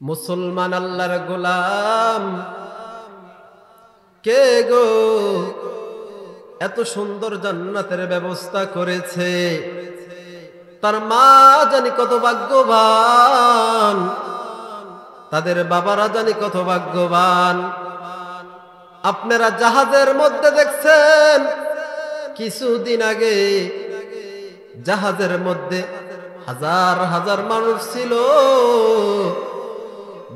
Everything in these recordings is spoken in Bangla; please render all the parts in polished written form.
মুসলমান আল্লাহর গোলাম কে গো এত সুন্দর জান্নাতের ব্যবস্থা করেছে। তার মা জানি কত ভাগ্যবান, তাদের বাবারা জানি কত ভাগ্যবান। আপনারা জাহাজের মধ্যে দেখছেন কিছুদিন আগে জাহাজের মধ্যে হাজার হাজার মানুষ ছিল।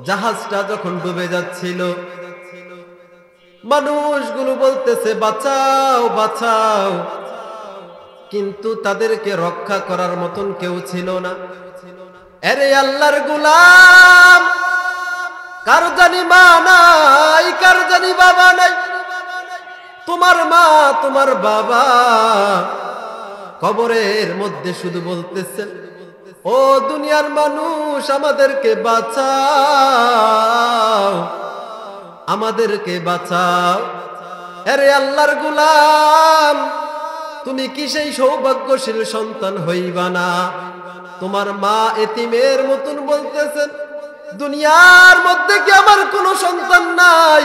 জাহাজটা যখন ডুবে যাচ্ছিল মানুষগুলো বলতেছে বাঁচাও বাঁচাও, কিন্তু তাদেরকে রক্ষা করার মতন কেউ ছিল না। আরে আল্লাহর গোলাম, কার জানি মা নাই, কার জানি বাবা নাই। তোমার মা তোমার বাবা কবরের মধ্যে শুধু বলতেছেন ও দুনিয়ার মানুষ আমাদেরকে বাঁচাও, আমাদেরকে বাঁচাও। আরে আল্লাহর গোলাম, তুমি কি সেই সৌভাগ্যশীল সন্তান হইবা না? তোমার মা এতিমের মতন বলতেছেন দুনিয়ার মধ্যে কি আমার কোনো সন্তান নাই?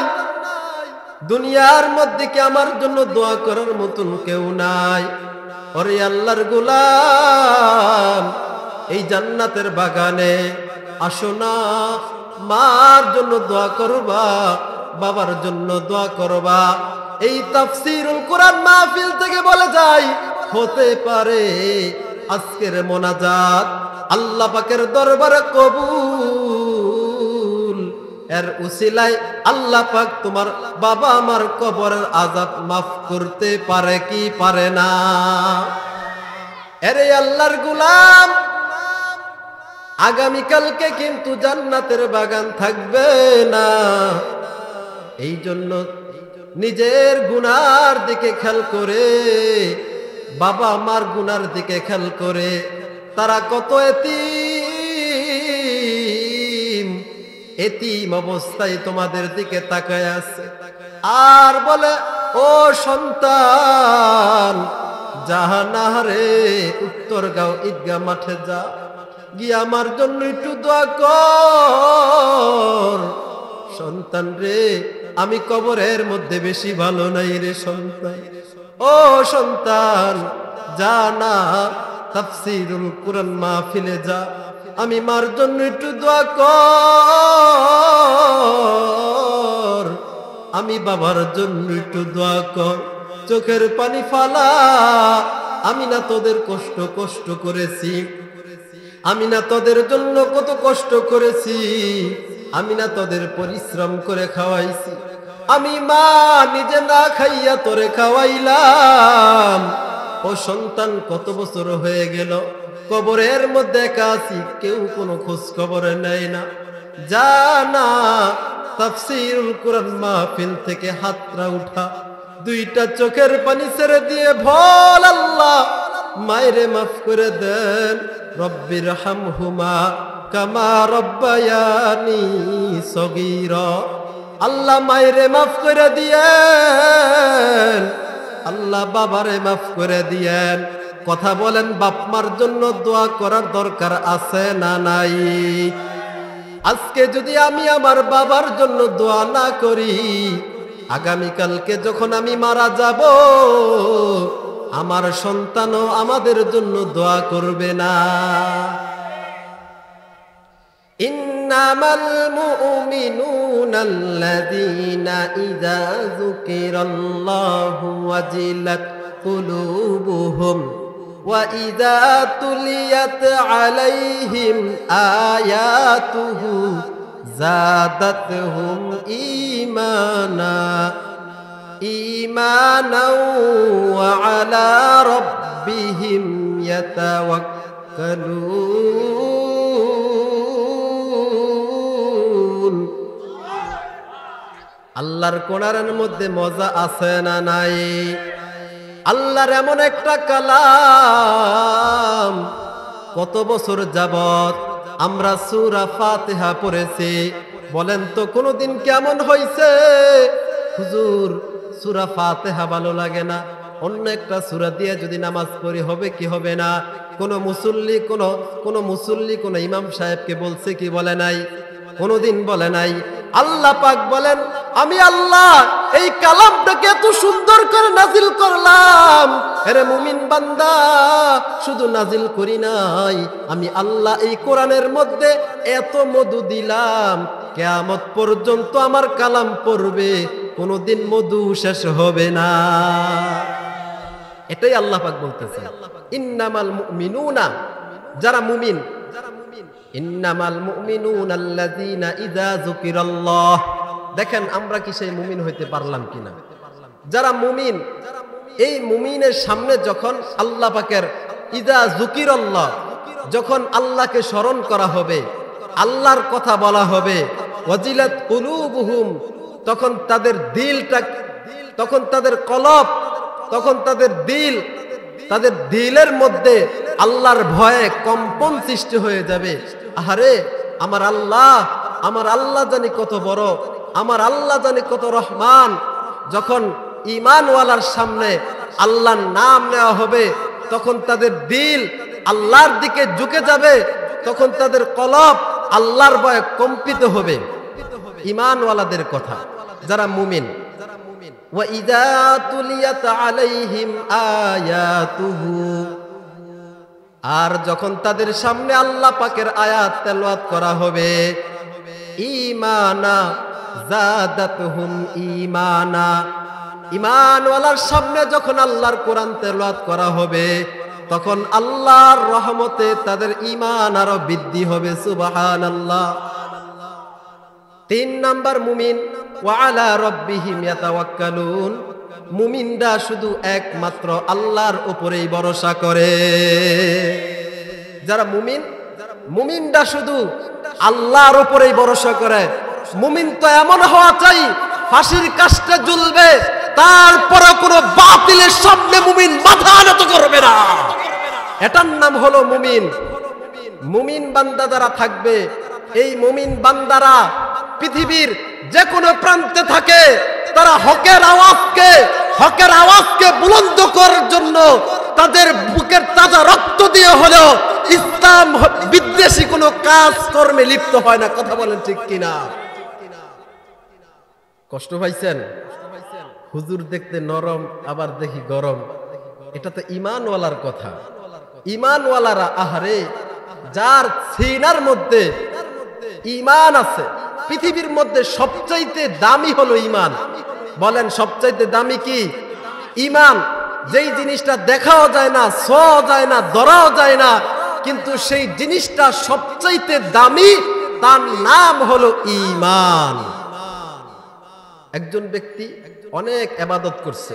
দুনিয়ার মধ্যে কি আমার জন্য দোয়া করার মতন কেউ নাই? ওরে আল্লাহর গোলাম, এই জান্নাতের বাগানে আসো না, মার জন্য দোয়া করবা, বাবার জন্য দোয়া করবা। এই তাফসীরুল কোরআন মাহফিল থেকে বলে যাই, হতে পারে আজকের মোনাজাত আল্লাহ পাকের দরবারে কবুল। এর উসিলায় আল্লাহ পাক তোমার বাবা আমার কবরের আযাব মাফ করতে পারে কি পারে না? আরে আল্লাহর গোলাম, আগামীকালকে কিন্তু জান্নাতের বাগান থাকবে না। এই জন্য নিজের গুনার দিকে খেয়াল করে, বাবা মার গুনার দিকে খেয়াল করে, তারা কত এতিম, এতিম অবস্থায় তোমাদের দিকে তাকায় আছে আর বলে ও সন্তান জাহানারে উত্তরগাঁও ঈদগাহ মাঠে যা, গিয়ে আমার জন্য একটু দোয়া কর। সন্তান রে, আমি কবরের মধ্যে বেশি ভালো নাই রে সন্তান। ও সন্তান যা না, তাফসীরুল কোরআন মাহফিলে যা, আমি মার জন্য একটু দোয়া কর, আমি বাবার জন্য একটু দোয়া কর। চোখের পানি ফালা, আমি না তোদের কষ্ট করেছি, আমি না তোদের জন্য কত কষ্ট করেছি, আমি না তোদের পরিশ্রম করে খাওয়াইছি, আমি মা নিজে না খাইয়া তোরে খাওয়াইলাম। ও সন্তান কত বছর হয়ে গেল কবরের মধ্যে একা আছি, কেউ কোনো খোঁজ খবর নেয় না। জানা তাফসীরুল কোরআন মাহফিল থেকে হাতটা উঠা, দুইটা চোখের পানি ছেড়ে দিয়ে বল আল্লাহ মায়েরে মাফ করে দেন, রব্বির হামহুমা কামা রব্বায়ানি সগীরা। আল্লাহ মায়েরে মাফ করে দিয়েন, আল্লাহ বাবারে মাফ করে দিয়েন। কথা বলেন, বাপ মার জন্য দোয়া করার দরকার আছে না নাই? আজকে যদি আমি আমার বাবার জন্য দোয়া না করি, আগামীকালকে যখন আমি মারা যাব আমার সন্তানও আমাদের জন্য দোয়া করবে না। ইন্নামাল মুমিনুনাল্লাযীনা ইযা যুকিরাল্লাহু ওয়াজিলাত কুলুবুহুম ওয়া ইযা তুলিয়াত আলাইহিম আয়াতুহু যাদাতহুম ঈমানা ঈমানাও ওয়া আলা রাব্বিহিম ইয়াতাওয়াক্কালুন। আল্লাহর কোরআনের মধ্যে মজা আছে না নাই? আল্লাহর এমন একটা কালাম, কত বছর যাবত আমরা সূরা ফাতিহা পড়েছি, বলেন তো কোনদিন কেমন হইছে হুজুর সূরা ফাতিহা ভালো লাগে না, অন্য একটা সূরা দিয়ে যদি নামাজ পড়ি হবে কি হবে না? কোন মুসল্লি কোন ইমাম সাহেবকে বলছে কি বলে নাই? কোনোদিন বলে নাই। আল্লাহ পাক বলেন, আমি আল্লাহ এই কালামটাকে এত সুন্দর করে নাজিল করলাম, আরে মুমিন বান্দা, শুধু নাজিল করি নাই, আমি আল্লাহ এই কোরআনের মধ্যে এত মধু দিলাম, কিয়ামত পর্যন্ত আমার কালাম পড়বে, কোনোদিন মধু শেষ হবে না। এটাই আল্লাহ পাক বলতেছে, ইন্নামাল মুমিনুনা, যারা মুমিন, ইন্নামাল মুমিনুনা আল্লাযীনা ইযা যুকিরাল্লাহ। দেখেন আমরা কি সেই মুমিন হইতে পারলাম কিনা? যারা মুমিন, এই মুমিনের সামনে যখন আল্লাহ পাকের ইযা যুকিরাল্লাহ, যখন আল্লাহকে স্মরণ করা হবে, আল্লাহর কথা বলা হবে, ওয়াজিলাত কুলুবুহুম, তখন তাদের দিলটা, তখন তাদের কলব, তখন তাদের দিল, তাদের দিলের মধ্যে আল্লাহর ভয়ে কম্পন সৃষ্টি হয়ে যাবে। আহারে আমার আল্লাহ জানি কত বড়, আমার আল্লাহ জানি কত রহমান। যখন ঈমানওয়ালার সামনে আল্লাহর নাম নেওয়া হবে, তখন তাদের দিল আল্লাহর দিকে ঝুঁকে যাবে, তখন তাদের কলব আল্লাহর ভয়ে কম্পিত হবে। ঈমানওয়ালাদের কথা, যারা মুমিন। ওয়া ইযা তুলিয়াত আলাইহিম আয়াতুহু, আর যখন তাদের সামনে আল্লাহ পাকের আয়াত তেলাওয়াত করা হবে, ঈমানা যাদাতুহুম ঈমানা, ঈমানওয়ালার সামনে যখন আল্লাহর কোরআন তেলাওয়াত করা হবে, তখন আল্লাহর রহমতে তাদের ঈমান আরো বৃদ্ধি হবে। সুবহানাল্লাহ। 3 নাম্বার মুমিন, ওয়া আলা রাব্বিহিম ইয়াতাওয়াক্কালুন, মুমিনরা শুধু একমাত্র আল্লাহর উপরেই ভরসা করে। যারা মুমিন, মুমিনরা শুধু আল্লাহর উপরেই ভরসা করে। মুমিন তো এমন হওয়া চাই, ফাঁসির কাস্টে ঝুলবে, তারপরে কোনো বাতিলের সামনে মুমিন মাথা নত করবে না। এটার নাম হলো মুমিন। মুমিন বান্দা যারা থাকবে, এই মুমিন বান্দারা পৃথিবীর যে কোনো প্রান্তে থাকে, তারা হকের আওয়াজকে বুলন্দ করার জন্য তাদের বুকের তাজা রক্ত দিয়ে হলেও ইসলাম বিদ্বেষী কোনো কাজ কর্মে লিপ্ত হয় না। কথা বলেন ঠিক কিনা? কষ্ট পাইছেন? হুজুর দেখতে নরম, আবার দেখি গরম। এটা তো ঈমানওয়ালার কথা। ঈমানওয়ালারা, আহারে, যার সিনার মধ্যে ঈমান আছে, পৃথিবীর মধ্যে সবচাইতে দামি হলো ঈমান। বলেন সবচাইতে দামি কি? ঈমান। যেই জিনিসটা দেখাও যায় না, ছোঁয়াও যায় না, ধরাও যায় না, কিন্তু সেই জিনিসটা সবচাইতে দামি, তার নাম হলো ঈমান। একজন ব্যক্তি অনেক ইবাদত করছে,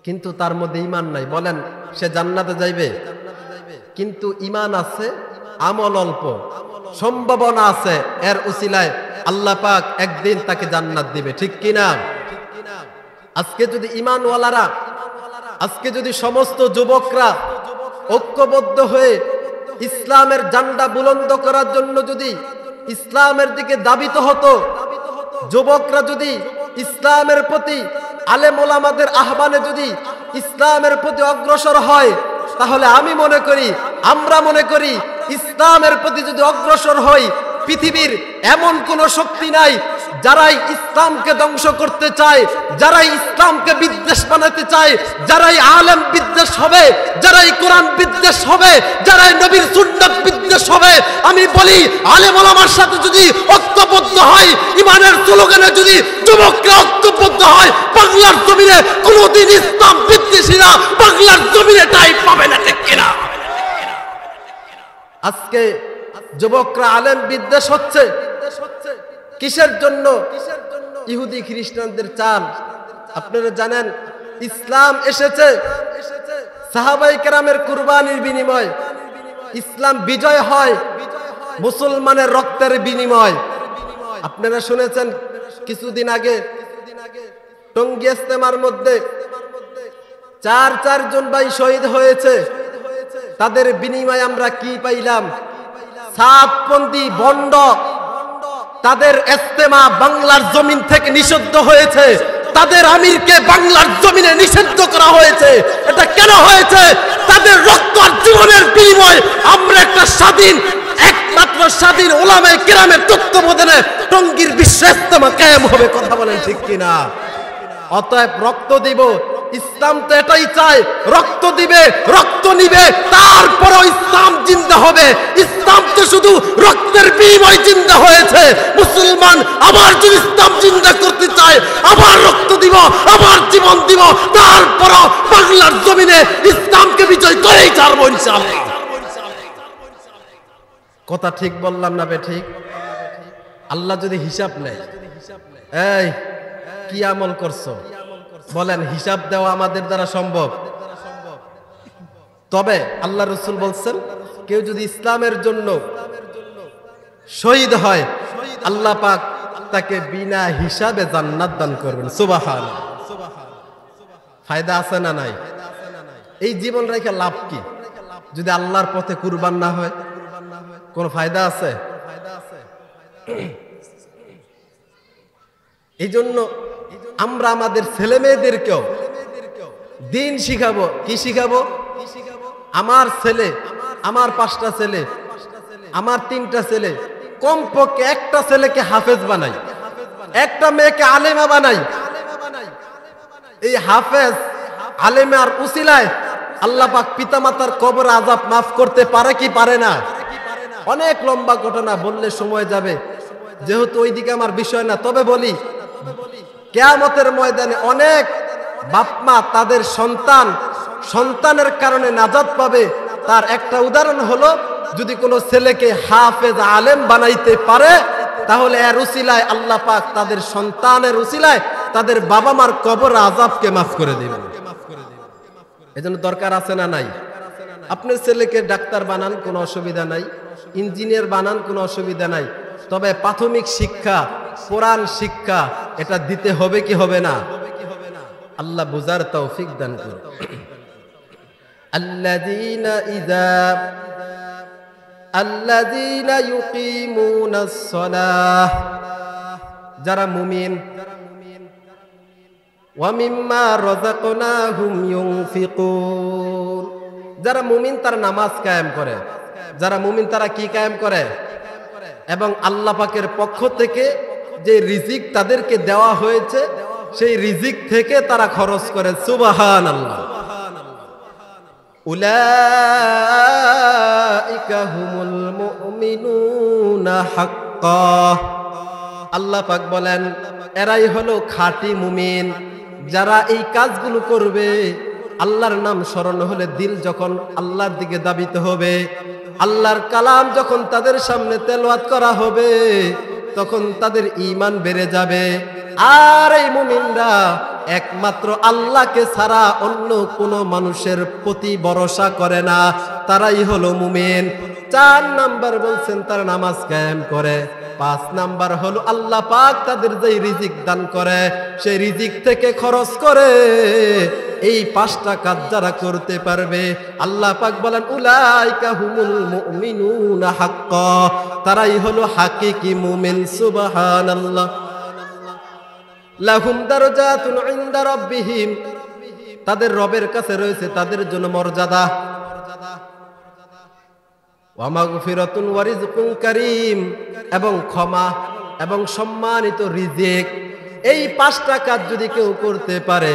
কিন্তু তার মধ্যে ঈমান নাই, বলেন সে জান্নাতে যাইবে? কিন্তু ঈমান আছে, আমল অল্প, সম্ভাবনা আছে এর উসিলায় আল্লাহ পাক একদিন তাকে জান্নাত দিবে। ঠিক কিনা? আজকে যদি ঈমানওয়ালারা, আজকে যদি সমস্ত যুবকরা ঐক্যবদ্ধ হয়ে ইসলামের ঝান্ডা বুলন্দ করার জন্য যদি ইসলামের দিকে ধাবিত হতো, যুবকরা যদি ইসলামের প্রতি, আলেম ওলামাদের আহ্বানে যদি ইসলামের প্রতি অগ্রসর হয়, তাহলে আমি মনে করি, আমরা মনে করি, ইসলামের প্রতি যদি অগ্রসর হই, পৃথিবীর এমন কোন শক্তি নাই যারাই ইসলামকে ধ্বংস করতে চায়, যারাই ইসলামকে বিদ্বেষ বানাতে চায়, যারাই আলেম বিদ্বেষ হবে, যারাই কোরআন বিদ্বেষ হবে, যারাই নবীর সুন্নাত বিদ্বেষ হবে। আমি বলি, আলেম ওলামার সাথে যদি ঐক্যবদ্ধ হয়, ইমানের স্লোগানে যদি যুবকরা ঐক্যবদ্ধ হয়, বাংলার জমিনে কোনোদিন ইসলাম বিদ্বেষীরা বাংলার জমিনে ঠাঁই পাবে না। ঠিক কিনা? আজকে যুবকরা আলেম বিদ্বেষ হচ্ছে কিসের জন্য? ইহুদি খ্রিস্টানদের চাল। আপনারা জানেন, ইসলাম এসেছে সাহাবায়ে কেরামের কুরবানির বিনিময়। ইসলাম বিজয় হয় মুসলমানের রক্তের বিনিময়। আপনারা শুনেছেন কিছুদিন আগে টঙ্গী ইজতেমার মধ্যে 4 জন ভাই শহীদ হয়েছে। তাদের বিনিময়ে আমরা কি পাইলাম? সাতপন্থী বন্ড, তাদের ইজতেমা বাংলার জমিন থেকে নিষিদ্ধ হয়েছে, তাদের আমিরকে বাংলার জমিনে নিষিদ্ধ করা হয়েছে। এটা কেন হয়েছে? তাদের রক্ত আর জীবনের বিনিময়ে আমরা একটা স্বাধীন, একটা একমাত্র স্বাধীন উলামায়ে কেরামের তত্ত্বাবধানে টঙ্গীর বিশ্ব ইজতেমা কায়েম হবে। কথা বলেন ঠিক কিনা? অতএব রক্ত দিব, ইসলাম তো এটাই চায়, রক্ত দিবে, রক্ত নিবে, তারপরও ইসলাম জিন্দা হবে। ইসলাম তো শুধু রক্তের বিনিময়ে জিন্দা হয়েছে। মুসলমান আবার যদি ইসলাম জিন্দা করতে চায়, আবার রক্ত দিব, আবার জীবন দিব, তারপরও বাংলার জমিনে ইসলামকে বিজয় করেই ছাড়বো ইনশাআল্লাহ। কথা ঠিক বললাম না বেঠিক? আল্লাহ যদি হিসাব নেয়, এই কি আমল করছো বলেন, হিসাব দেওয়া আমাদের দ্বারা সম্ভব? তবে আল্লাহ রাসূল বলছেন, কেউ যদি ইসলামের জন্য শহীদ হয়, আল্লাহ পাক তাকে বিনা হিসাবে জান্নাত দান করবেন। সুবহানাল্লাহ। ফায়দা আছে না নাই? এই জীবন রেখে লাভ কি যদি আল্লাহর পথে কুরবান না হয়? কোন ফায়দা আছে? এই জন্য আমরা আমাদের ছেলে মেয়েদেরকেও দিন শিখাবো। কি শিখাবো? আমার ছেলে, আমার 5টা ছেলে, আমার 3টা ছেলে, কমপক্ষে একটা ছেলেকে হাফেজ বানাই, একটা মেয়েকে আলেমা বানাই। এই হাফেজ আলেমার উসিলায় আল্লাহ পাক পিতামাতার কবর আযাব মাফ করতে পারে কি পারে না? অনেক লম্বা ঘটনা, বললে সময় যাবে, যেহেতু ওইদিকে আমার বিষয় না। তবে বলি, কিয়ামতের ময়দানে অনেক বাপমা তাদের সন্তানের কারণে নাজাত পাবে। তার একটা উদাহরণ হলো, যদি কোনো ছেলেকে হাফেজ আলেম বানাইতে পারে, তাহলে এর উসিলায় আল্লাহ পাক তাদের সন্তানের উসিলায় তাদের বাবা মার কবর আযাবকে মাফ করে দিবেন। এজন্য দরকার আছে না নাই? আপনার ছেলেকে ডাক্তার বানান, কোনো অসুবিধা নাই, ইঞ্জিনিয়ার বানান, কোনো অসুবিধা নাই। তবে প্রাথমিক শিক্ষা, কোরআন শিক্ষা, এটা দিতে হবে কি হবে না? আল্লাহ বুঝার তৌফিক দান করুন। আল্লাযীনা ইউকিমুনাস সালাহ, যারা মুমিন, ওয়া মিম্মা রাযাকনাহুম ইউনফিকুন, যারা মুমিন তারা নামাজ কায়েম করে। যারা মুমিন তারা কি কায়েম করে? এবং আল্লাহ পাকের পক্ষ থেকে যে রিজিক তাদেরকে দেওয়া হয়েছে, সেই রিজিক থেকে তারা খরচ করে। সুবহানাল্লাহ। উলাইকা হুমুল মুমিনুনা হাক্কাহ, আল্লাহ পাক বলেন এরাই হলো খাঁটি মুমিন। যারা এই কাজগুলো করবে, আল্লাহর নাম স্মরণ হলে দিল যখন আল্লাহর দিকে ধাবিত হবে, আল্লাহর কালাম যখন তাদের সামনে তেলাওয়াত করা হবে, তখন তাদের ঈমান বেড়ে যাবে। আর এই মুমিনরা একমাত্র আল্লাহকে ছাড়া অন্য কোনো মানুষের প্রতি ভরসা করে না, তারাই হলো মুমিন। 4 নাম্বার বলছেন তারা নামাজ কায়েম করে। 5 নাম্বার হলো আল্লাহ পাক তাদের যে রিজিক দান করে, সেই রিজিক থেকে খরচ করে। এই 5টা কাজ যারা করতে পারবে, আল্লাহ পাক বলেন উলাইকা হুমুল মুমিনুনা হাক্কাহ, তারাই হলো হাকিকি মুমিন। সুবহানাল্লাহ। লাহুম দারাজাতুন ইনদা রাব্বিহিম, তাদের রবের কাছে রয়েছে তাদের জন্য মর্যাদা। ওয়া মাগফিরাতুন ওয়া রিজকুন কারীম, এবং ক্ষমা এবং সম্মানিত রিজিক। এই 5টা কাজ যদি কেউ করতে পারে,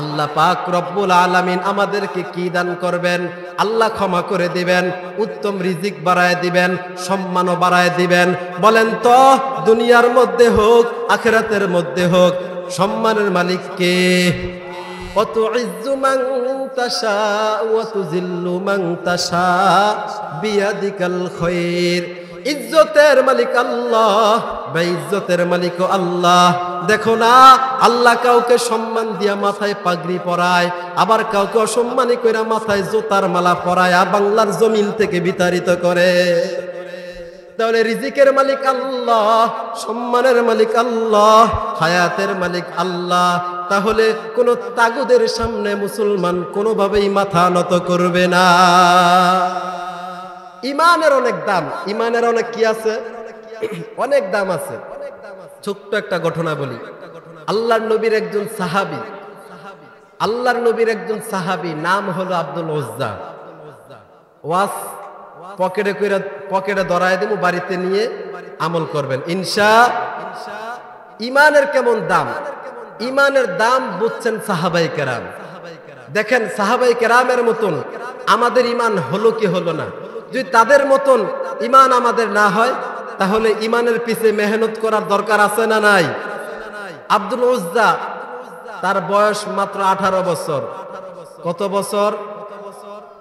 আল্লাহ পাক রব্বুল আলামিন আমাদেরকে কি দান করবেন? আল্লাহ ক্ষমা করে দিবেন, উত্তম রিজিক বাড়ায় দিবেন, সম্মানও বাড়ায় দিবেন। বলেন তো, দুনিয়ার মধ্যে হোক আখিরাতের মধ্যে হোক, সম্মানের মালিক কে? ওয়াতুইজ্জু মান তাশা ওয়া তুযিল্লু মান তাশা বিয়াদিকাল খায়র। ইজ্জতের মালিক আল্লাহ, বেইজ্জতের মালিক আল্লাহ। দেখো না, আল্লাহ কাউকে সম্মান দিয়া মাথায় পাগড়ি পরায়, আবার কাউকে অসম্মানী কইরা মাথায় জুতার মালা পরায়, বাংলার জমিন থেকে বিতাড়িত করে। তাহলে রিজিকের মালিক আল্লাহ, সম্মানের মালিক আল্লাহ, হায়াতের মালিক আল্লাহ। তাহলে কোন তাগুদের সামনে মুসলমান কোনোভাবেই মাথা নত করবে না। ইমানের অনেক দাম, ইমানের অনেক কি আছে? অনেক দাম আছে। ছোট্ট একটা ঘটনা বলি। আল্লাহর নবীর একজন সাহাবী, আল্লাহর নবীর একজন সাহাবী, নাম হলো আব্দুল উজ্জা। ওয়াস পকেটে ধরায় দেব, বাড়িতে নিয়ে আমল করবেন ইমানের কেমন দাম? ইমানের দাম বুঝছেন সাহাবায়ে কেরাম। দেখেন সাহাবায়ে কেরামের মতন আমাদের ইমান হলো কি হলো না? যদি তাদের মতন ইমান আমাদের না হয়, তাহলে ইমানের পিছে মেহনত করার দরকার আছে না নাই? আব্দুল উজ্জা, তার বয়স মাত্র 18 বছর। কত বছর?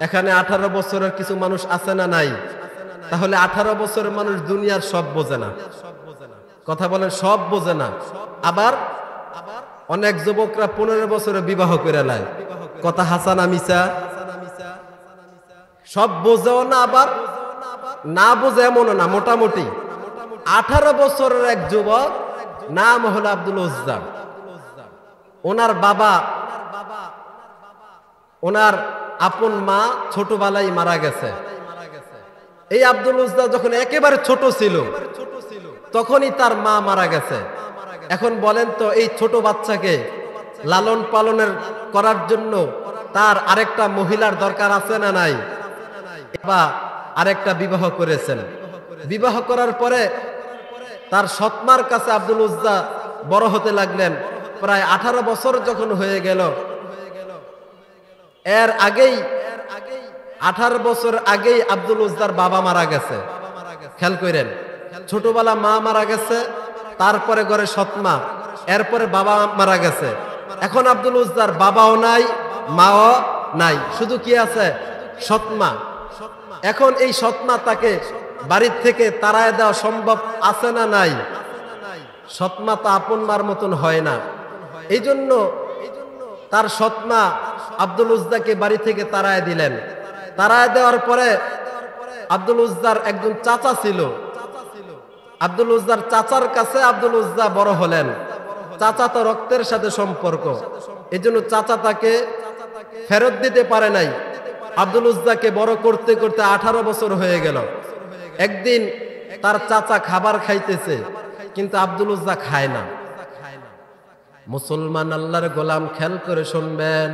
এখানে 18 বছরের কিছু মানুষ আছে না নাই? তাহলে 18 বছরের মানুষ দুনিয়ার সব বোঝে না। কথা বলেন, সব বোঝে না। আবার অনেক যুবকরা 15 বছরে বিবাহ করে নেয়। কথা হাসানা মিছা? সব বোঝেও না, আবার না বোঝে এমনও না। মোটামুটি 18 বছরের এক যুবক, নাম হলো আব্দুল উজ্জা। ওনার বাবা, ওনার আপন মা ছোটবেলায় মারা গেছে। এই আব্দুল উজ্জা যখন একেবারে ছোট ছিল, তখনই তার মা মারা গেছে। এখন বলেন তো, এই ছোট বাচ্চাকে লালন পালনের করার জন্য তার আরেকটা মহিলার দরকার আছে না নাই? বা আরেকটা বিবাহ করেছেন। বিবাহ করার পরে তার সৎমার কাছে আব্দুল উজ্জা বড় হতে লাগলেন। প্রায় 18 বছর যখন হয়ে গেল, এর আগেই 18 বছর আগেই আব্দুল উজ্জার বাবা মারা গেছে। খেয়াল করেন, ছোটবেলা মা মারা গেছে, তারপরে ঘরে সৎমা, এরপরে বাবা মারা গেছে। এখন আব্দুল উজ্জার বাবাও নাই, মাও নাই, শুধু কি আছে? সৎমা। এখন এই সৎমা তাকে বাড়ির থেকে তাড়ায় দেওয়া সম্ভব আছে না নাই? সৎমা তো আপন মার মতন হয় না। এই জন্য তার সৎমা আব্দুল উজ্জাকে বাড়ি থেকে তাড়ায় দিলেন। তাড়ায় দেওয়ার পরে আব্দুল উজ্জার একজন চাচা ছিল। আব্দুল উজ্জার চাচার কাছে আব্দুল উজ্জা বড় হলেন। চাচা তো রক্তের সাথে সম্পর্ক, এই জন্য চাচা তাকে ফেরত দিতে পারে নাই। আব্দুল উজ্জাকে বড় করতে করতে 18 বছর হয়ে গেল। একদিন তার চাচা খাবার খাইতেছে, কিন্তু আব্দুল উজ্জা খায় না। মুসলমান আল্লাহর গোলাম, খেয়াল করে শুনবেন,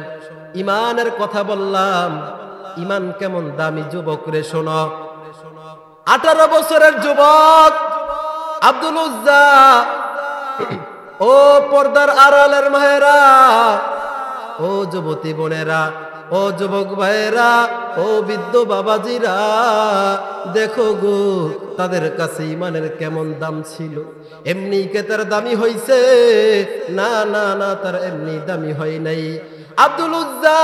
ইমানের কথা বললাম। ইমান কেমন দামি যুবক রে, শোনো। 18 বছরের যুবক আব্দুল উজ্জা। ও পর্দার আড়ালের মায়েরা, ও যুবতী বোনেরা, ও যুবক ভাইয়েরা, ও বৃদ্ধ বাবাজিরা, দেখো গো তাদের কাছে ইমানের কেমন দাম ছিল। এমনি কে তার দামি হইছে? না না না, তার এমনি দামি হয় নাই। আব্দুল উজ্জা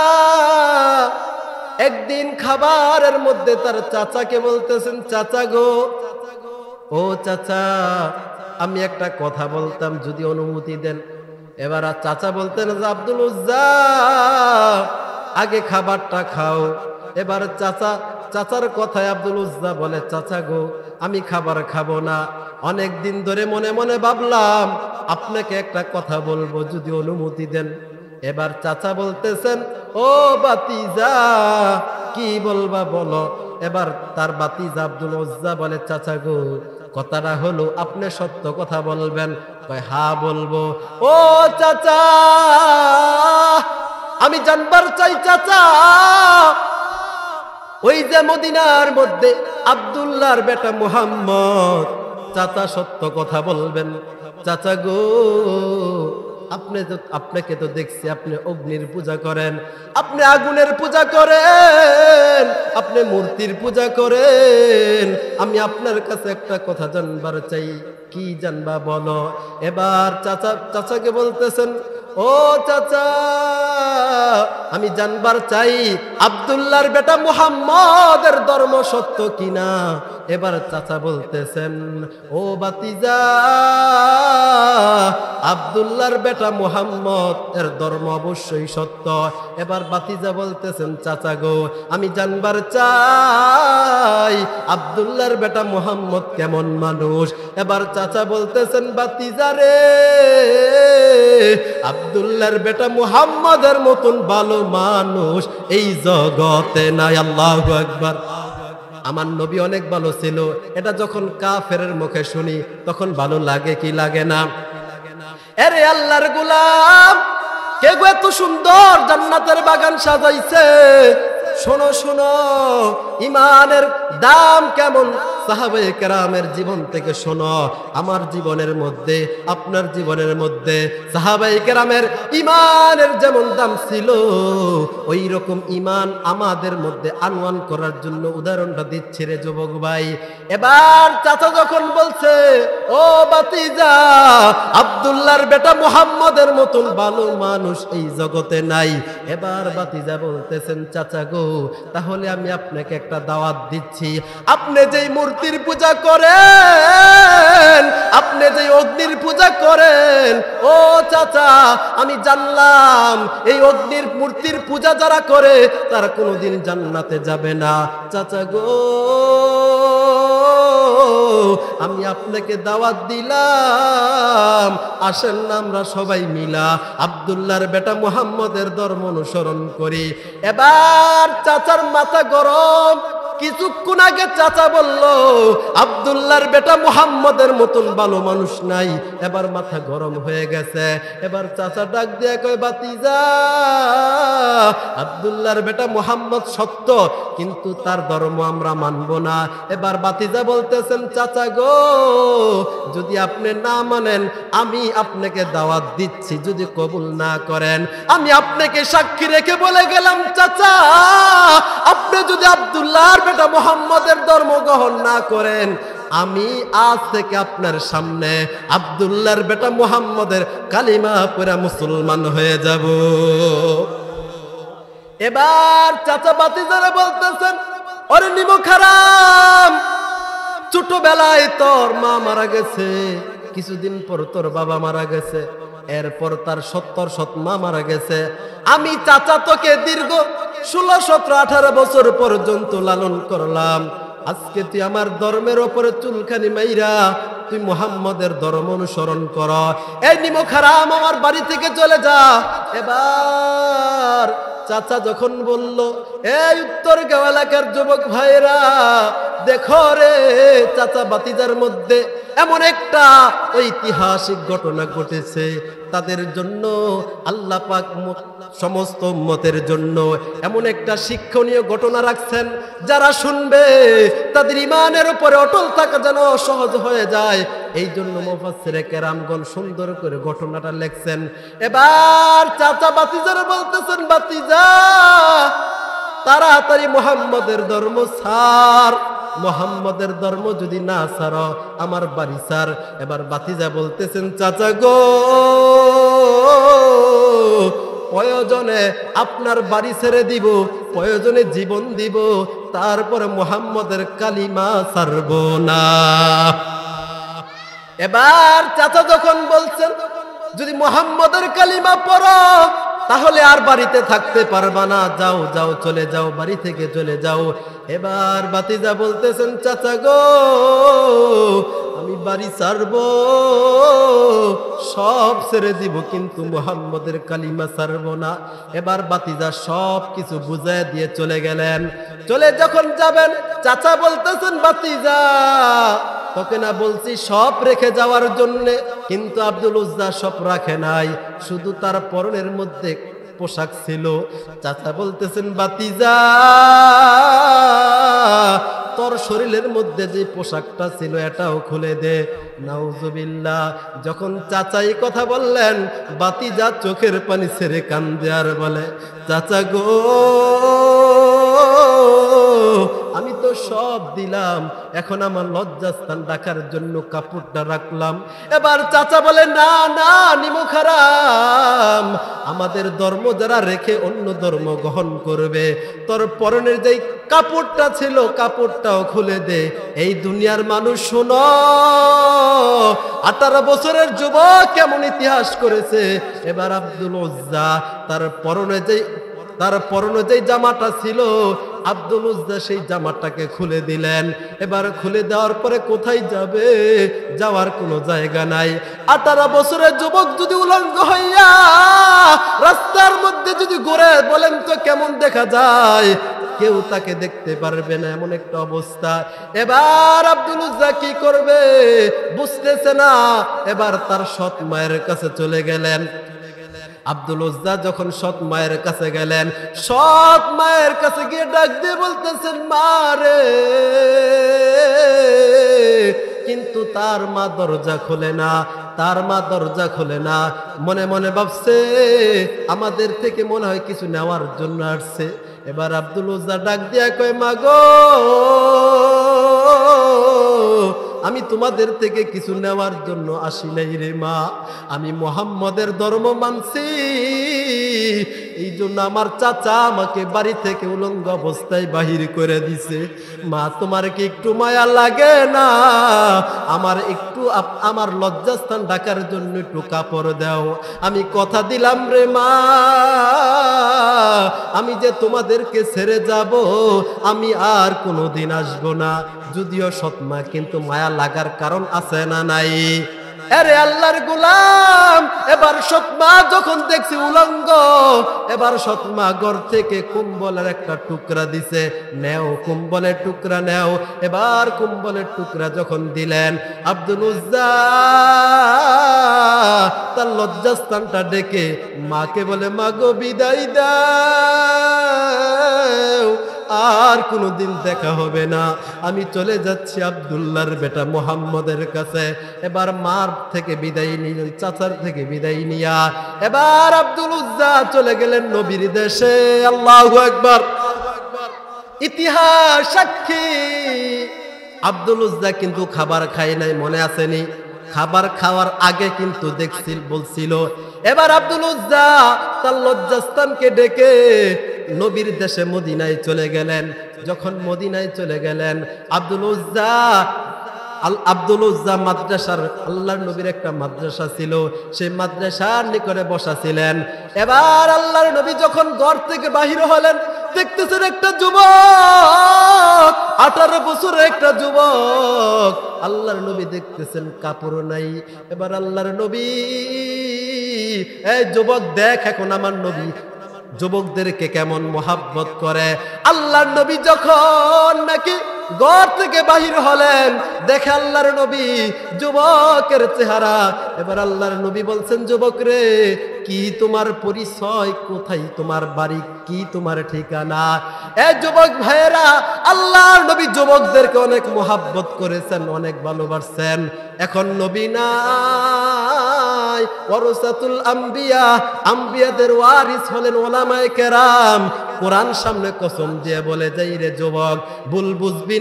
একদিন খাবারের মধ্যে তার চাচাকে বলতেছেন, চাচা গো, ও চাচা, আমি একটা কথা বলতাম, যদি অনুমতি দেন। এবার চাচা বলতেন যে, আব্দুল উজ্জা আগে খাবারটা খাও। এবার চাচার কথায় আব্দুল উজ্জা বলে, চাচা গো, আমি খাবার খাবো না। অনেক দিন ধরে মনে মনে ভাবলাম আপনাকে একটা কথা বলবো, যদি অনুমতি দেন। এবার চাচা বলতেছেন, ও বাতিজা, কি বলবা বলো। এবার তার বাতিজা আব্দুল উজ্জা বলে, চাচা গো, কথাটা হলো আপনি সত্য কথা বলবেন। কয়, হ্যাঁ বলবো। ও চাচা, আমি জানবার চাই চাচা, ওই যে মদিনার মধ্যে আব্দুল্লাহর বেটা মুহাম্মদ, চাচা সত্য কথা বলবেন। চাচা গো, আপনাকে তো দেখছি আপনি অগ্নির পূজা করেন, আপনি আগুনের পূজা করেন, আপনি মূর্তির পূজা করেন। আমি আপনার কাছে একটা কথা জানবার চাই। কি জানবা বলো। এবার চাচাকে বলতেছেন, ও চাচা, আমি জানবার চাই আব্দুল্লাহর বেটা মুহাম্মদের ধর্ম সত্য কিনা। এবার চাচা বলতেছেন, ও বাতিজা, আব্দুল্লাহর বেটা মুহাম্মদ এর ধর্ম অবশ্যই সত্য। এবার বাতিজা বলতেছেন, চাচা গো, আমি জানবার চাই আব্দুল্লাহর বেটা মুহাম্মদ কেমন মানুষ। এবার চাচা বলতেছেন, বাতিজা রে, আব্দুল্লাহর বেটা মুহাম্মদের মতন ভালো মানুষ এই জগতে নাই। আল্লাহু আকবার। আমার নবী অনেক ভালো ছিল, এটা যখন কাফেরের মুখে শুনি তখন ভালো লাগে কি লাগে না? আরে আল্লাহর গোলাম, কে গো এত সুন্দর জান্নাতের বাগান সাজাইছে? শোনো শোনো, ইমানের দাম কেমন সাহাবায়ে কেরামের জীবন থেকে শোনো। আমার জীবনের মধ্যে, আপনার জীবনের মধ্যে সাহাবায়ে কেরামের ইমানের যেমন দাম ছিল, ওই রকম ইমান আমাদের মধ্যে আনওয়ান করার জন্য উদাহরণটা দিচ্ছে রে যুবক ভাই। এবার চাচা যখন বলছে, ও বাতিজা, আব্দুল্লাহর বেটা মুহাম্মদের মতন ভালো মানুষ এই জগতে নাই। এবার বাতিজা বলতেছেন, চাচা গো, তাহলে আমি আপনাকে একটা দাওয়াত দিচ্ছি। আপনি যেই মূর্তির পূজা করেন, আপনি যেই অগ্নির পূজা করেন, ও চাচা আমি জানলাম এই অগ্নির মূর্তির পূজা যারা করে তারা কোনোদিন জান্নাতে যাবে না। চাচা গো, আমি আপনাকে দাওয়াত দিলাম, আসেন না আমরা সবাই মিলা আব্দুল্লাহর বেটা মুহাম্মদের ধর্ম অনুসরণ করি। এবার চাচার মাথা গরম। কিছুক্ষণ আগে চাচা বলল আব্দুল্লাহর বেটা মুহাম্মদের মতন ভালো মানুষ নাই, এবার মাথা গরম হয়ে গেছে। এবার চাচা ডাক দিয়ে কয়, বাতিজা, আব্দুল্লাহর বেটা মুহাম্মদ সত্য, কিন্তু তার ধর্ম আমরা মানব না। এবার বাতিজা বলতেছেন, চাচা গো, যদি আপনি না মানেন আমি আপনাকে দাওয়াত দিচ্ছি, যদি কবুল না করেন আমি আপনাকে সাক্ষী রেখে বলে গেলাম, চাচা আপনি যদি আব্দুল্লাহর বেটা মুহাম্মদের ধর্ম গ্রহণ না করেন, আমি আজ থেকে আপনার সামনে আব্দুল্লাহর বেটা মুহাম্মদের কালিমা পড়ে মুসলমান হয়ে যাব। এবার চাচা বাতিজারে বলতেছেন, ওরে নিমক হারাম, ছোটবেলায় তোর মা মারা গেছে, কিছুদিন পর তোর বাবা মারা গেছে, এরপর তার 70 সৎ মা মারা গেছে। আমি চাচা তোকে দীর্ঘ 16, 17, 18 বছর পর্যন্ত লালন করলাম। আজকে তুই আমার ধর্মের ওপরে চুলখানি মাইরা তুই মুহাম্মদের ধর্ম অনুসরণ কর। এই নিমক হারাম, আমার বাড়ি থেকে চলে যা। এবার চাচা যখন বলল, এই উত্তর গাঁও এলাকার যুবক ভাইরা দেখো রে, চাচা বাতিজার মধ্যে এমন একটা ঐতিহাসিক ঘটনা ঘটেছে, তাদের জন্য আল্লাহ পাক সমস্ত উম্মতের জন্য এমন একটা শিক্ষণীয় ঘটনা রাখছেন, যারা শুনবে তাদের ইমানের উপরে অটল থাকা যেন সহজ হয়ে যায়। এই জন্য মুফাসসিরে কেরামগণ সুন্দর করে ঘটনাটা লেখছেন। এবার চাচা বাতিজারে বলতেছেন, বাতিজা তাড়াতাড়ি মুহাম্মদের ধর্ম ছাড়, মুহাম্মদের ধর্ম যদি না ছাড় আমার বাড়ি ছাড়। এবার বাতিজা বলতেছেন, চাচা গো, প্রয়োজনে আপনার বাড়ি ছেড়ে দিব, প্রয়োজনে জীবন দিব, তারপরে মুহাম্মদের কালিমা ছাড়ব না। এবার চাচা যখন বলছেন, যদি মুহাম্মদের কালিমা পড়ো তাহলে আর বাড়িতে থাকতে পারবা না, যাও যাও চলে যাও, বাড়ি থেকে চলে যাও। এবার বাতিজা বলতেছেন, চাচা গো, আমি বাড়ি ছাড়বো, সব ছেড়ে দিব, কিন্তু মুহাম্মদের কালিমা ছাড়বো না। এবার বাতিজা সব কিছু বুঝায় দিয়ে চলে গেলেন। চলে যখন যাবেন, চাচা বলতেছেন, বাতিজা তোকে না বলছি সব রেখে যাওয়ার জন্যে, কিন্তু আব্দুল উজ্জা সব রাখে নাই, শুধু তার পরনের মধ্যে পোশাক ছিল। চাচা বলতেছেন, বাতিজা তোর শরীরের মধ্যে যে পোশাকটা ছিল এটাও খুলে দে। নাউজুবিল্লাহ। যখন চাচা এই কথা বললেন, বাতিজা চোখের পানি ছেড়ে কান্দে আর বলে, চাচা গো, আমি তো সব দিলাম, এখন আমার লজ্জাস্থান রাখার জন্য কাপড়টা রাখলাম। এবার চাচা বলে, না না নিমক হারাম, আমাদের ধর্ম যারা রেখে অন্য ধর্ম গ্রহণ করবে, তোর পরনের যেই কাপড়টা ছিল কাপড়টাও খুলে দে। এই দুনিয়ার মানুষ শোনো, 18 বছরের যুবক কেমন ইতিহাস করেছে। এবার আব্দুল উজ্জা তার পরনে যেই জামাটা ছিল, আব্দুল উজ্জা সেই জামাটাকে খুলে দিলেন। এবার খুলে দেওয়ার পরে কোথায় যাবে? যাওয়ার কোনো জায়গা নাই। 18 বছরের যুবক যদি উলঙ্গ হইয়া রাস্তার মধ্যে যদি ঘুরে, বলেন তো কেমন দেখা যায়? কেউ তাকে দেখতে পারবে না, এমন একটা অবস্থা। এবার আব্দুল উজ্জা কি করবে বুঝতেছে না। এবার তার সৎ মায়ের কাছে চলে গেলেন। আব্দুল উজ্জা যখন সৎ মায়ের কাছে গেলেন, সৎ মায়ের কাছে গিয়ে ডাক দিয়ে বলতেছেন, মা রে, কিন্তু তার মা দরজা খোলে না, তার মা দরজা খোলে না। মনে মনে ভাবছে আমাদের থেকে মনে হয় কিছু নেওয়ার জন্য আসছে। এবার আব্দুল উজ্জা ডাক দিয়া কয়, মা গো, আমি তোমাদের থেকে কিছু নেওয়ার জন্য আসি নাই রে মা, আমি মুহাম্মদের ধর্ম মানছি, এই জন্য আমার চাচা আমাকে বাড়ি থেকে উলঙ্গ অবস্থায় বাহির করে দিছে। মা, তোমার কি একটু মায়া লাগে না? আমার একটু আমার লজ্জাস্থান ঢাকার জন্য একটু কাপড় দাও। আমি কথা দিলাম রে মা, আমি যে তোমাদেরকে ছেড়ে যাব, আমি আর কোনোদিন আসবো না। যদিও সৎমা, কিন্তু মায়া লাগার কারণ আছে না নাই? আরে আল্লাহর গোলাম, এবার সৎমা যখন দেখছি উলঙ্গ, এবার সৎমা ঘর থেকে কুম্বলের একটা টুকরা দিছে, নেও কুম্বলের টুকরা নেও। এবার কুম্বলের টুকরা যখন দিলেন, আব্দুল উজ্জা তার লজ্জাস্থানটা ডেকে মাকে বলে, মা গো, বিদায় দাও, আর কোনোদিন দেখা হবে না, আমি চলে যাচ্ছি আব্দুল্লাহর বেটা মুহাম্মদের কাছে। এবার মার থেকে বিদায় নিলেন, চাচার থেকে বিদায় নিয়া এবার আব্দুল উজ্জা চলে গেলেন নবীর দেশে। আল্লাহু আকবার। ইতিহাস সাক্ষী, আব্দুল উজ্জা কিন্তু খাবার খায় নাই, মনে আসেনি? খাবার খাওয়ার আগে কিন্তু বলছিল। এবার আব্দুল উজ্জা তার লজ্জাস্থানকে ডেকে নবীর দেশে মদিনায় চলে গেলেন। যখন মদিনায় চলে গেলেন, আব্দুল উজ্জা মাদ্রাসার, আল্লাহর নবীর একটা মাদ্রাসা ছিল, সেই মাদ্রাসার নিকটে বসা ছিলেন। এবার আল্লাহর নবী যখন ঘর থেকে বাহির হলেন, দেখতেছেন একটা যুবক, 18 বছরের একটা যুবক। আল্লাহর নবী দেখতেছেন কাপড় নাই। এবার আল্লাহর নবী, এই যুবক দেখ, এখন আমার নবী যুবকদেরকে কেমন মোহাব্বত করে। আল্লাহর নবী যখন নাকি ঘর থেকে বাহির হলেন, দেখে আল্লাহর নবী যুবকের চেহারা। এবার আল্লাহর নবী বলছেন, যুবক রে, কি তোমার পরিচয়, কোথায় তোমার বাড়ি, কি তোমার ঠিকানা? এই যুবক ভাইয়েরা, আল্লাহর নবী যুবকদেরকে অনেক মোহাব্বত করেছেন, অনেক ভালোবাসছেন। এখন নবী নাই, ওয়ারাসাতুল আম্বিয়া, আম্বিয়াদের ওয়ারিস হলেন উলামায়ে কেরাম। কোরআন সামনে কসম দিয়ে বলে যাই রে যুবক, ভুল বুঝবি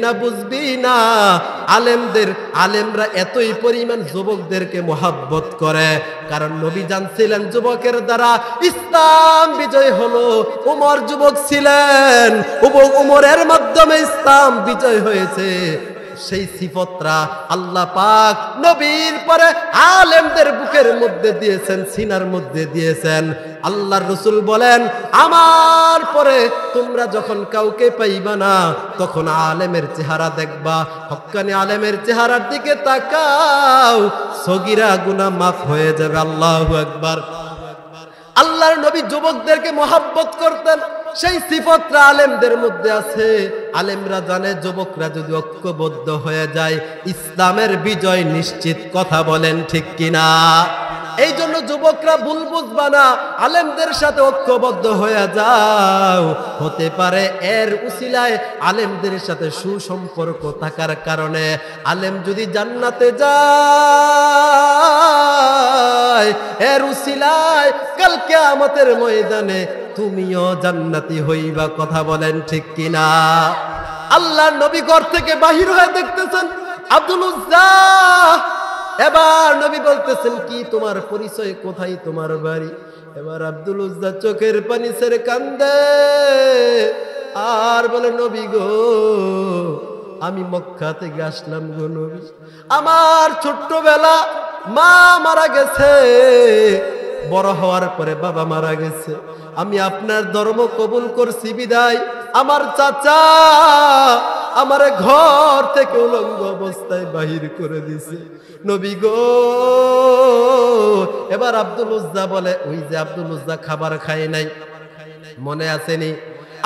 না। আলেমরা এতই পরিমাণ যুবকদেরকে মোহাব্বত করে, কারণ নবী জানছিলেন যুবকের দ্বারা ইসলাম বিজয় হলো। উমর যুবক ছিলেন, উমরের মাধ্যমে ইসলাম বিজয় হয়েছে। সেই সিফতরা আল্লাহ পাক নবীর পরে আলেমদের বুকের মধ্যে দিয়েছেন, সিনার মধ্যে দিয়েছেন। আল্লাহর রাসূল বলেন, আমার পরে তোমরা যখন কাউকে পাইবা না, তখন আলেমের চেহারা দেখবা, হক্কানি আলেমের চেহারার দিকে তাকাও, সগীরা গুনাহ মাফ হয়ে যাবে। আল্লাহু আকবার। আল্লাহর নবী যুবকদেরকে মোহাব্বত করতেন, সেই সিফতরা আলেমদের মধ্যে আছে। আলেমরা জানে যুবকরা যদি ঐক্যবদ্ধ হয়ে যায়, ইসলামের বিজয় নিশ্চিত। কথা বলেন ঠিক কিনা? এই জন্য যুবকরা ভুল বুঝবা না, আলেমদের সাথে ঐক্যবদ্ধ হয়ে যাও। হতে পারে এর উসিলায় আলেমদের সাথে সুসম্পর্ক থাকার কারণে আলেম যদি জান্নাতে যায়, এর উসিলায় কাল কিয়ামতের ময়দানে তুমিও জান্নাতি হইবা। কথা বলেন ঠিক কিনা? আল্লাহর নবী ঘর থেকে বাহির হয়ে দেখতেছেন আব্দুল উজ্জা। এবার নবী বলতেছেন, কি তোমার পরিচয়, কোথায় তোমার বাড়ি? এবার আব্দুল উজ্জা চোখের পানি ছেড়ে কান্দে আর বলে, নবী গো, আমি মক্কা থেকে আসলাম গো নবী, আমার ছোট্টবেলা মা মারা গেছে, বড় হওয়ার পরে বাবা মারা গেছে, আমি আপনার ধর্ম কবুল করছি বিদায় আমার চাচা আমার ঘর থেকে উলঙ্গ অবস্থায় বাহির করে দিছে নবী গো। এবার আব্দুল উজ্জা বলে, ওই যে আব্দুল উজ্জা খাবার খায় নাই, মনে আসেনি?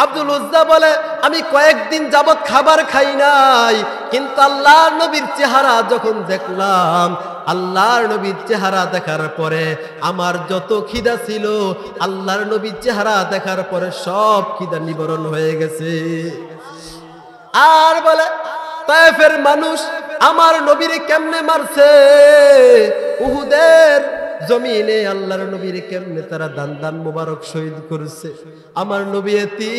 আব্দুল উজ্জা বলে, আমি কয়েকদিন যাবত খাবার খাই নাই, কিন্তু আল্লাহর নবীর চেহারা যখন দেখলাম, আল্লাহর নবীর চেহারা দেখার পরে আমার যত খিদা ছিল আল্লাহর নবীর চেহারা দেখার পরে সব খিদা নিবারণ হয়ে গেছে। আর বলে তায়েফের মানুষ আমার নবীরে কেমনে মারছে, উহুদের জমিনে আল্লাহর নবীরে কেমনে তারা দান দান মুবারক শহীদ করেছে। আমার নবী এতিম,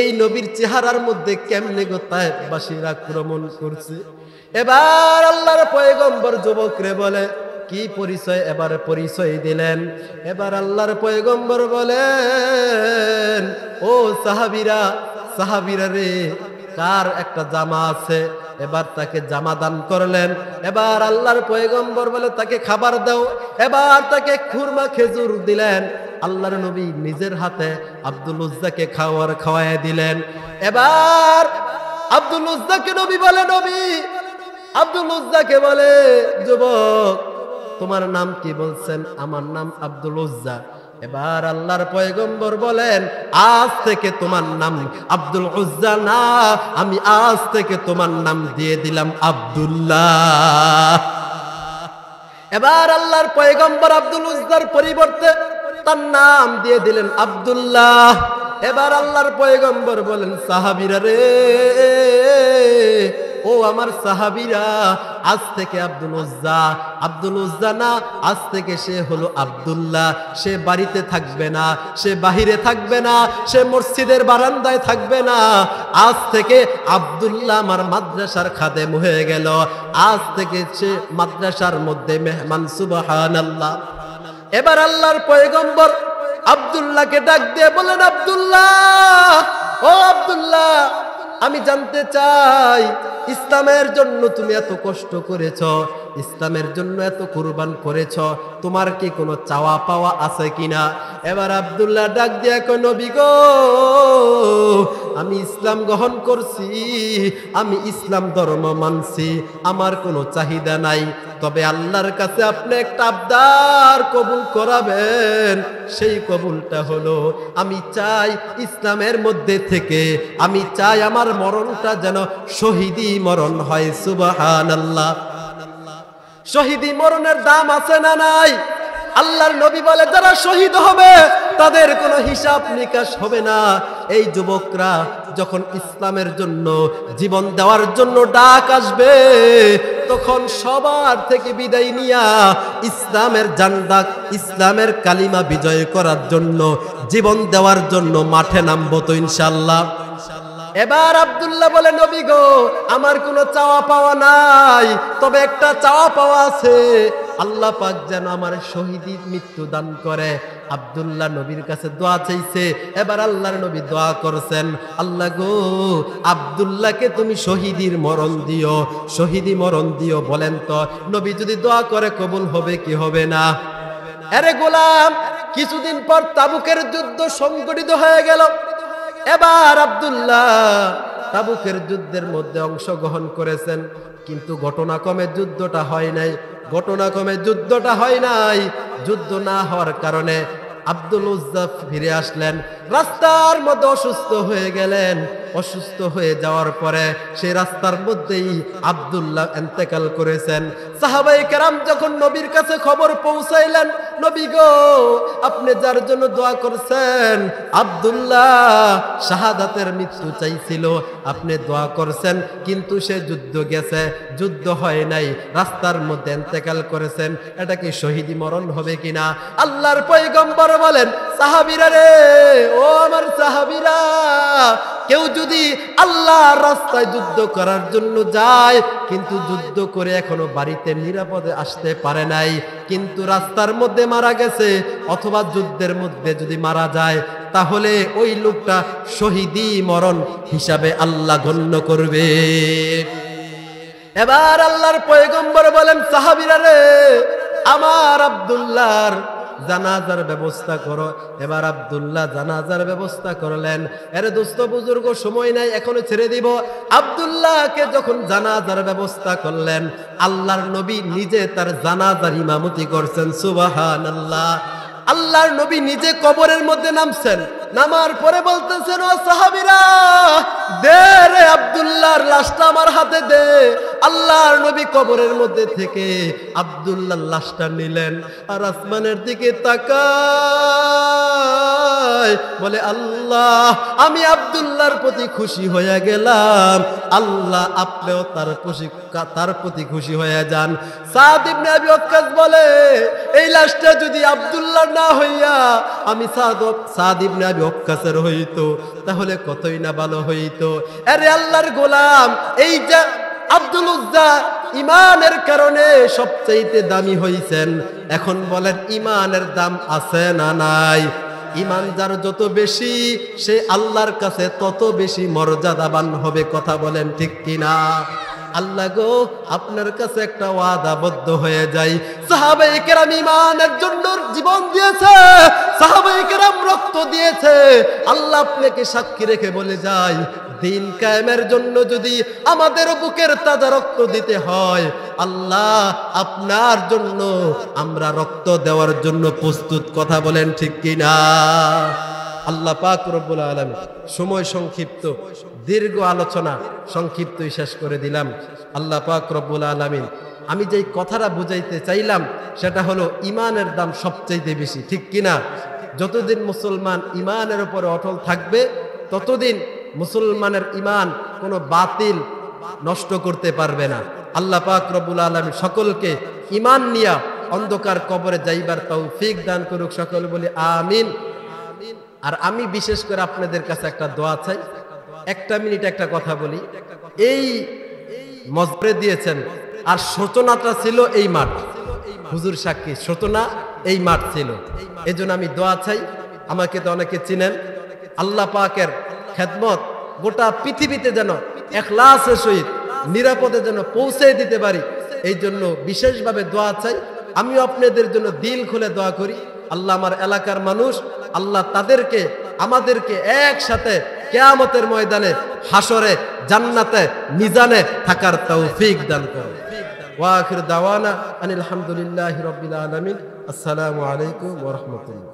এই নবীর চেহারার মধ্যে কেমনে গো তায়েফবাসীরা আক্রমণ করছে। এবার আল্লাহর পয়গম্বর যুবকরে বলে কি পরিচয়, এবার পরিচয় দিলেন। এবার আল্লাহর পয়গম্বর বলেন, ও সাহাবীরা, সাহাবীরা রে, কার একটা জামা আছে, এবার তাকে জামা দান করলেন। এবার আল্লাহর পয়গম্বর বলে তাকে খাবার দাও। এবার তাকে খুরমা খেজুর দিলেন। আল্লাহর নবী নিজের হাতে আব্দুল উজ্জাকে খাওয়ায় দিলেন। এবার আব্দুল উজ্জাকে নবী বলে, নবী আব্দুল উজ্জাকে বলে, যুবক তোমার নাম কি? বলছেন আমার নাম আব্দুল উজ্জা। এবার আল্লাহর পয়গম্বর বলেন, আজ থেকে তোমার নাম আব্দুল উজ্জা না, আমি আজ থেকে তোমার নাম দিয়ে দিলাম আব্দুল্লাহ। এবার আল্লাহর পয়গম্বর আব্দুল উজ্জার পরিবর্তে তার নাম দিয়ে দিলেন আব্দুল্লাহ। এবার আল্লাহর পয়গম্বর বলেন, সাহাবীরা রে, ও আমার সাহাবীরা, আজ থেকে আব্দুল উজ্জা না, আজ থেকে সে হলো আব্দুল্লাহ। সে বাড়িতে থাকবে না, সে বাহিরে থাকবে না, সে মসজিদের বারান্দায় থাকবে না। আজ থেকে আব্দুল্লাহ আমার মাদ্রাসার খাদেম হয়ে গেল। আজ থেকে সে মাদ্রাসার মধ্যে মেহমান। সুবহানাল্লাহ। এবার আল্লাহর পয়গম্বর আব্দুল্লাহকে ডাক দিয়ে বলেন, আব্দুল্লাহ, ও আব্দুল্লাহ, আমি জানতে চাই ইসলামের জন্য তুমি এত কষ্ট করেছ, ইসলামের জন্য এত কুরবান করেছ, তোমার কি কোনো চাওয়া পাওয়া আছে কিনা? এবার আব্দুল্লাহ ডাক দিয়া কয়, নবী গো, আমি ইসলাম গ্রহণ করছি, আমি ইসলাম ধর্ম মানছি, আমার কোনো চাহিদা নাই, তবে আল্লাহর কাছে আপনি একটা আবদার কবুল করাবেন। সেই কবুলটা হলো, আমি চাই ইসলামের মধ্যে থেকে, আমি চাই আমার মরণটা যেন শহীদি মরণ হয়। সুবহানাল্লাহ। শহীদি মরণের দাম আছে না নাই? আল্লাহর নবী বলে, যারা শহীদ হবে তাদের কোনো হিসাব নিকাশ হবে না। এই যুবকরা যখন ইসলামের জন্য জীবন দেওয়ার জন্য ডাক আসবে, তখন সবার থেকে বিদায় নিয়া ইসলামের জান্ডা, ইসলামের কালিমা বিজয় করার জন্য, জীবন দেওয়ার জন্য মাঠে নামবো তো ইনশাআল্লাহ। এবার আব্দুল্লাহ বলে, নবী গো, আমার কোনো চাওয়া পাওয়া নাই, তবে একটা চাওয়া পাওয়া আছে, আল্লাহ পাক যেন আমার শহীদি মৃত্যু দান করে। আব্দুল্লাহ নবীর কাছে দোয়া চাইছে। এবার আল্লাহর নবী দোয়া করছেন, আল্লাহ গো, আব্দুল্লাহকে তুমি শহীদির মরণ দিও, শহীদি মরণ দিও। বলেন তো, নবী যদি দোয়া করে কবুল হবে কি হবে না? আরে গোলাম, কিছুদিন পর তাবুকের যুদ্ধ সংগঠিত হয়ে গেল। এবার আব্দুল্লাহ তাবুকের যুদ্ধের মধ্যে অংশগ্রহণ করেছেন, কিন্তু ঘটনাক্রমে যুদ্ধটা হয় নাই। ঘটনাক্রমে যুদ্ধটা হয় নাই। যুদ্ধ না হওয়ার কারণে আব্দুল উজ্জা ফিরে আসলেন, রাস্তার মধ্যে অসুস্থ হয়ে গেলেন। অসুস্থ হয়ে যাওয়ার পরে সেই রাস্তার মধ্যেই আব্দুল্লাহ ইন্তেকাল করেছেন। সাহাবায়ে কেরাম যখন নবীর কাছে খবর পৌঁছাইলেন, নবী গো, আপনি যার জন্য দোয়া করছেন, আব্দুল্লাহ শাহাদাতের মৃত্যু চাইছিল, আপনি দোয়া করছেন, কিন্তু সে যুদ্ধ গেছে, যুদ্ধ হয় নাই, রাস্তার মধ্যে ইন্তেকাল করেছেন, এটা কি শহীদি মরণ হবে কিনা? আল্লাহর পয়গম্বর বলেন, সাহাবীরা রে, ও আমার সাহাবীরা, কেউ যদি আল্লাহর রাস্তায় যুদ্ধ করার জন্য যায়, কিন্তু যুদ্ধ করে এখনো বাড়িতে নিরাপদে আসতে পারে নাই, কিন্তু রাস্তার মধ্যে মারা গেছে, অথবা যুদ্ধের মধ্যে যদি মারা যায়, তাহলে ওই লোকটা শহীদি মরণ হিসাবে আল্লাহ গণ্য করবে। এবার আল্লাহর পয়গম্বর বলেন, সাহাবীরা রে, আমার আব্দুল্লাহর জানাজার ব্যবস্থা করো। এবার আব্দুল্লাহ জানাজার ব্যবস্থা করলেন। আরে দোস্ত বুজুর্গ, সময় নাই, এখনো ছেড়ে দিব। আব্দুল্লাহকে যখন জানাজার ব্যবস্থা করলেন, আল্লাহর নবী নিজে তার জানাজার ইমামতি করছেন। সুবহানাল্লাহ। আল্লাহর নবী নিজে কবরের মধ্যে নামছেন, নামার পরে বলতেছেন, ও সাহাবীরা, দে রে আব্দুল্লাহর লাশটা আমার হাতে দে। আল্লাহর নবী কবরের মধ্যে থেকে আব্দুল্লাহর লাশটা নিলেন, আর আসমানের দিকে তাকায় বলে, আল্লাহ, আমি আব্দুল্লাহর প্রতি খুশি হয়ে গেলাম, আল্লাহ আপনিও তার প্রতি খুশি হয়ে যান। সাদ ইবনে আবি ওয়াক্কাস বলে, এই লাশটা যদি আব্দুল্লাহ না হইয়া আমি সাদ ইবনে আবি ওয়াক্কাসের হইতো, তাহলে কতই না ভালো হইতো। আরে আল্লাহর গোলাম, এই যে আব্দুল উজ্জা ইমানের কারণে সবচাইতে দামি হইছেন, এখন বলেন ইমানের দাম আছে না নাই? ইমান যার যত বেশি, সে আল্লাহর কাছে তত বেশি মর্যাদাবান হবে। কথা বলেন ঠিক কিনা? আল্লাহ গো, আপনার কাছে একটা ওয়াদাবদ্ধ হয়ে যাই। সাহাবায়ে কেরাম ইমানের জন্য জীবন দিয়েছে, সাহাবায়ে কেরাম রক্ত দিয়েছে। আল্লাহ আপনাকে সাক্ষী রেখে বলে যায়, দিন কায়েমের জন্য যদি আমাদের বুকের তাজা রক্ত দিতে হয়, আল্লাহ আপনার জন্য আমরা রক্ত দেওয়ার জন্য প্রস্তুত। কথা বলেন ঠিক কিনা? আল্লাহ পাক রব্বুল আলামিন, সময় সংক্ষিপ্ত, দীর্ঘ আলোচনা সংক্ষিপ্তই শেষ করে দিলাম। আল্লাহ পাক রব্বুল আলামিন, আমি যেই কথাটা বুঝাইতে চাইলাম সেটা হলো ইমানের দাম সবচাইতে বেশি, ঠিক কিনা? যতদিন মুসলমান ইমানের উপরে অটল থাকবে, ততদিন মুসলমানের ইমান কোনো বাতিল নষ্ট করতে পারবে না। আল্লাহ পাক রব্বুল আলামিন সকলকে ইমান নিয়া অন্ধকার কবরে যাইবার তৌফিক দান করুক। সকলে বলি আমিন। আর আমি বিশেষ করে আপনাদের কাছে একটা দোয়া চাই। একটা মিনিট একটা কথা বলি। এই মসজিদে দিয়েছেন, আর সূচনাটা ছিল এই মাঠ, হুজুর সাক্ষী, সূচনা এই মাঠ ছিল। এজন্য আমি দোয়া চাই, আমাকে তো অনেকে চিনেন, আল্লাহ পাকের খেদমত গোটা পৃথিবীতে যেন ইখলাসের সহিত নিরাপদে যেন পৌঁছে দিতে পারি, এই জন্য বিশেষভাবে দোয়া চাই। আমিও আপনাদের জন্য দিল খুলে দোয়া করি। আল্লাহ আমার এলাকার মানুষ, আল্লাহ তাদেরকে আমাদেরকে একসাথে কিয়ামতের ময়দানে, হাসরে, জান্নাতে, মিজানে থাকার তৌফিক দান করুন। ওয়া আখির দাওয়ানা আনিল হামদুলিল্লাহি রাব্বিল আলামিন। আসসালামু আলাইকুম ওয়া রাহমাতুল্লাহ।